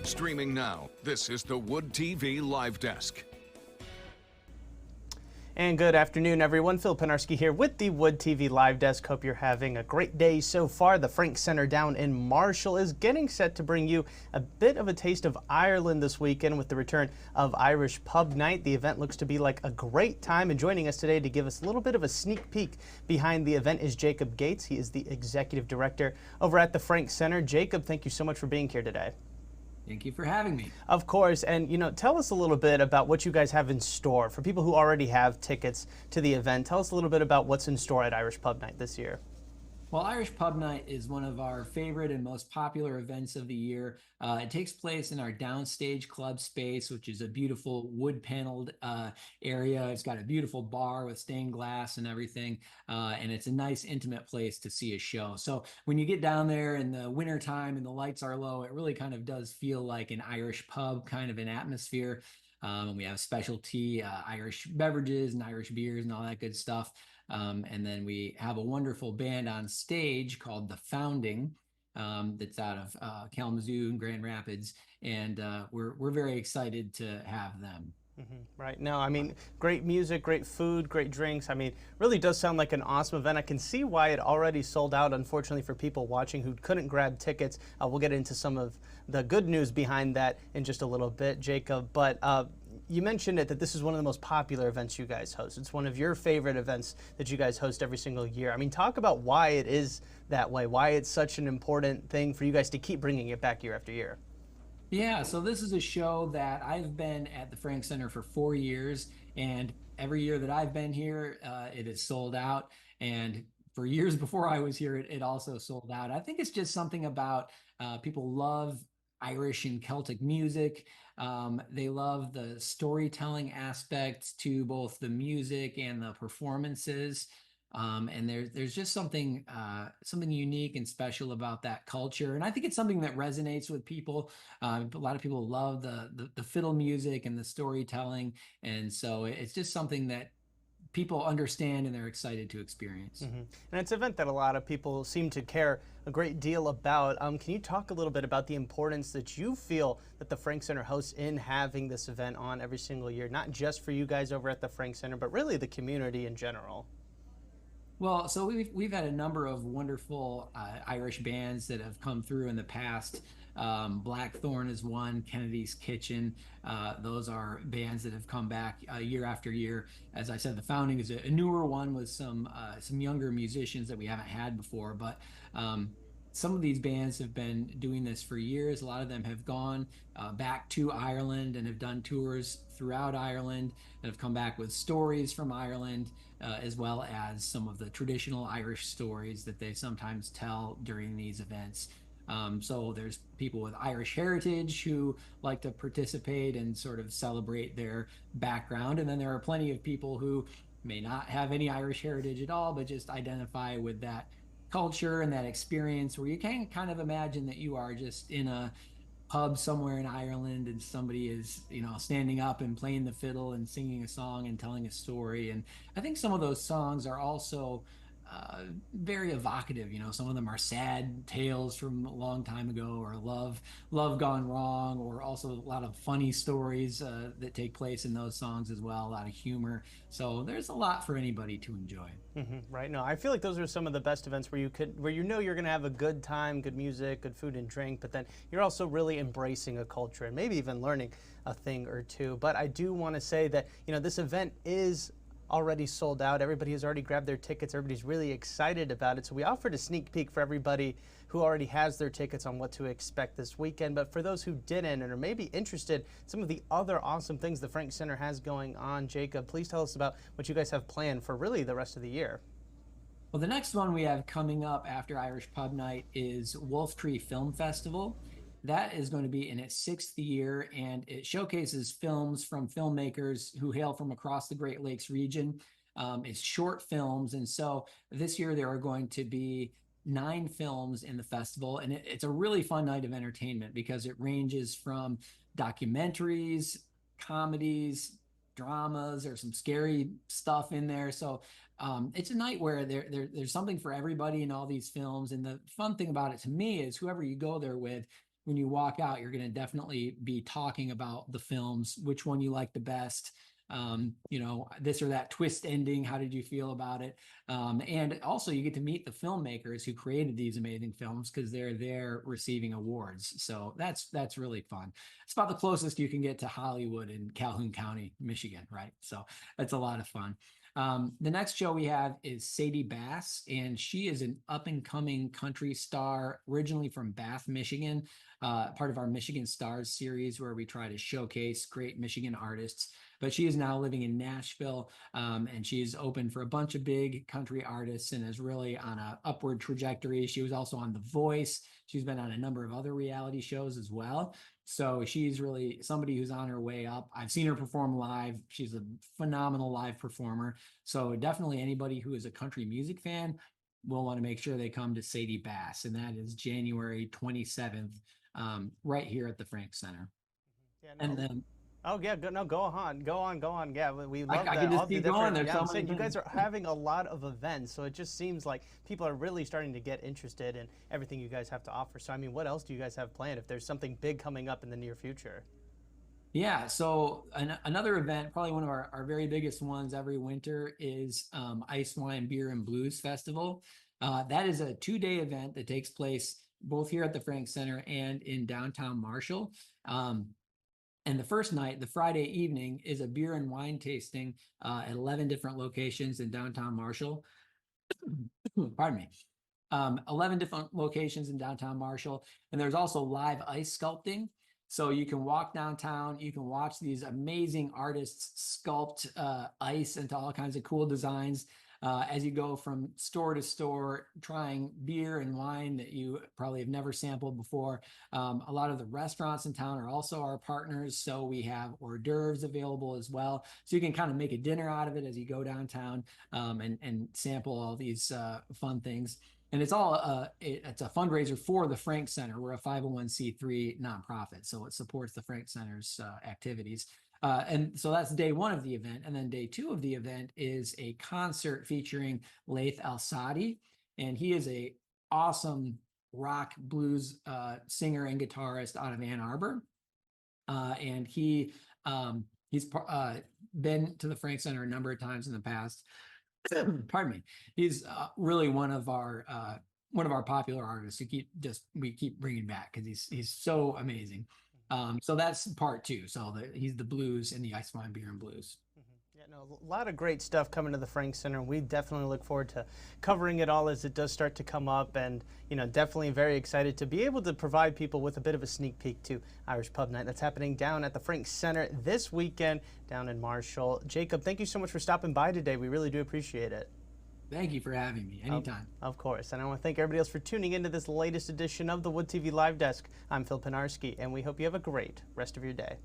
Streaming now, this is the Wood TV Live Desk. And good afternoon, everyone. Phil Penarski here with the Wood TV Live Desk. Hope you're having a great day so far. The Franke Center down in Marshall is getting set to bring you a bit of a taste of Ireland this weekend with the return of Irish Pub Night. The event looks to be like a great time, and joining us today to give us a little bit of a sneak peek behind the event is Jacob Gates. He is the Executive Director over at the Franke Center. Jacob, thank you so much for being here today. Thank you for having me. Of course, and tell us a little bit about what you guys have in store. For people who already have tickets to the event, tell us a little bit about what's in store at Irish Pub Night this year. Well, Irish Pub Night is one of our favorite and most popular events of the year. It takes place in our downstage club space, which is a beautiful wood-paneled area. It's got a beautiful bar with stained glass and everything, and it's a nice, intimate place to see a show. So when you get down there in the wintertime and the lights are low, it really kind of does feel like an Irish pub kind of an atmosphere. And we have specialty Irish beverages and Irish beers and all that good stuff. And then we have a wonderful band on stage called The Founding that's out of Kalamazoo and Grand Rapids. And we're very excited to have them. Right. No, I mean, great music, great food, great drinks. I mean, really does sound like an awesome event. I can see why it already sold out, unfortunately, for people watching who couldn't grab tickets. We'll get into some of the good news behind that in just a little bit, Jacob. But you mentioned it that this is one of the most popular events you guys host. It's one of your favorite events that you guys host every single year. I mean, talk about why it is that way, why it's such an important thing for you guys to keep bringing it back year after year. Yeah, so this is a show that I've been at the Franke Center for 4 years, and every year that I've been here, it is sold out. And for years before I was here, it also sold out. I think it's just something about people love Irish and Celtic music. They love the storytelling aspects to both the music and the performances. And there's just something unique and special about that culture, and I think it's something that resonates with people. A lot of people love the fiddle music and the storytelling, and so it's just something that people understand and they're excited to experience. And it's an event that a lot of people seem to care a great deal about. Can you talk a little bit about the importance that you feel that the Franke Center hosts in having this event on every single year, not just for you guys over at the Franke Center, but really the community in general? Well, so we've had a number of wonderful Irish bands that have come through in the past. Blackthorn is one, Kennedy's Kitchen. Those are bands that have come back year after year. As I said, The Founding is a newer one with some younger musicians that we haven't had before. But some of these bands have been doing this for years. A lot of them have gone back to Ireland and have done tours throughout Ireland and have come back with stories from Ireland, as well as some of the traditional Irish stories that they sometimes tell during these events. So there's people with Irish heritage who like to participate and sort of celebrate their background. And then there are plenty of people who may not have any Irish heritage at all, but just identify with that culture and that experience, where you can kind of imagine that you are just in a pub somewhere in Ireland and somebody is, standing up and playing the fiddle and singing a song and telling a story. And I think some of those songs are also very evocative. Some of them are sad tales from a long time ago, or love gone wrong, or also a lot of funny stories that take place in those songs as well, a lot of humor. So there's a lot for anybody to enjoy. Right. No, I feel like those are some of the best events where you're going to have a good time, good music, good food and drink, but then you're also really embracing a culture and maybe even learning a thing or two. But I do want to say that, this event is already sold out. Everybody has already grabbed their tickets. Everybody's really excited about it. So we offered a sneak peek for everybody who already has their tickets on what to expect this weekend. But for those who didn't and are maybe interested in some of the other awesome things the Franke Center has going on, Jacob, please tell us about what you guys have planned for really the rest of the year. Well, the next one we have coming up after Irish Pub Night is Wolf Tree Film Festival. That is going to be in its 6th year, and it showcases films from filmmakers who hail from across the Great Lakes region. It's short films, and so this year there are going to be 9 films in the festival, and it's a really fun night of entertainment because it ranges from documentaries, comedies, dramas. There's some scary stuff in there. So it's a night where there's something for everybody in all these films. And the fun thing about it to me is whoever you go there with, when you walk out, you're going to definitely be talking about the films, which one you like the best. You know, this or that twist ending. How did you feel about it? And also you get to meet the filmmakers who created these amazing films because they're there receiving awards. So that's really fun. It's about the closest you can get to Hollywood in Calhoun County, Michigan, right? So that's a lot of fun. The next show we have is Sadie Bass, and she is an up-and-coming country star, originally from Bath, Michigan, part of our Michigan Stars series where we try to showcase great Michigan artists. But she is now living in Nashville, and she is open for a bunch of big country artists and is really on an upward trajectory. She was also on The Voice. She's been on a number of other reality shows as well. So she's really somebody who's on her way up. I've seen her perform live. She's a phenomenal live performer. So definitely anybody who is a country music fan will want to make sure they come to Sadie Bass. And that is January 27th, right here at the Franke Center. Yeah, no. And then Oh yeah, go on. Yeah, we love I that. can just All the keep going. different. There's Yeah, so I'm many saying you things. guys are having a lot of events, so it just seems like people are really starting to get interested in everything you guys have to offer. So I mean, what else do you guys have planned? If there's something big coming up in the near future? Yeah, so another event, probably one of our very biggest ones every winter, is Ice Wine Beer and Blues Festival. That is a 2-day event that takes place both here at the Franke Center and in downtown Marshall. And the first night, the Friday evening, is a beer and wine tasting at 11 different locations in downtown Marshall. Pardon me. 11 different locations in downtown Marshall. And there's also live ice sculpting. So you can walk downtown, you can watch these amazing artists sculpt ice into all kinds of cool designs as you go from store to store, trying beer and wine that you probably have never sampled before. A lot of the restaurants in town are also our partners, so we have hors d'oeuvres available as well. So you can kind of make a dinner out of it as you go downtown and sample all these fun things. And it's all it's a fundraiser for the Franke Center. We're a 501c3 nonprofit, so it supports the Franke Center's activities. And so that's day one of the event. And then day two of the event is a concert featuring Laith Al-Sadi. And he is a awesome rock blues singer and guitarist out of Ann Arbor. And he's been to the Franke Center a number of times in the past. Pardon me. He's really one of our popular artists who we keep bringing back because he's so amazing. So that's part two. So he's the blues and the Ice Wine Beer and Blues. Yeah, no, a lot of great stuff coming to the Franke Center. We definitely look forward to covering it all as it does start to come up, and definitely very excited to be able to provide people with a bit of a sneak peek to Irish Pub Night that's happening down at the Franke Center this weekend down in Marshall. Jacob, thank you so much for stopping by today. We really do appreciate it. Thank you for having me. Anytime. Of course. And I want to thank everybody else for tuning into this latest edition of the Wood TV Live Desk. I'm Phil Pinarski, and we hope you have a great rest of your day.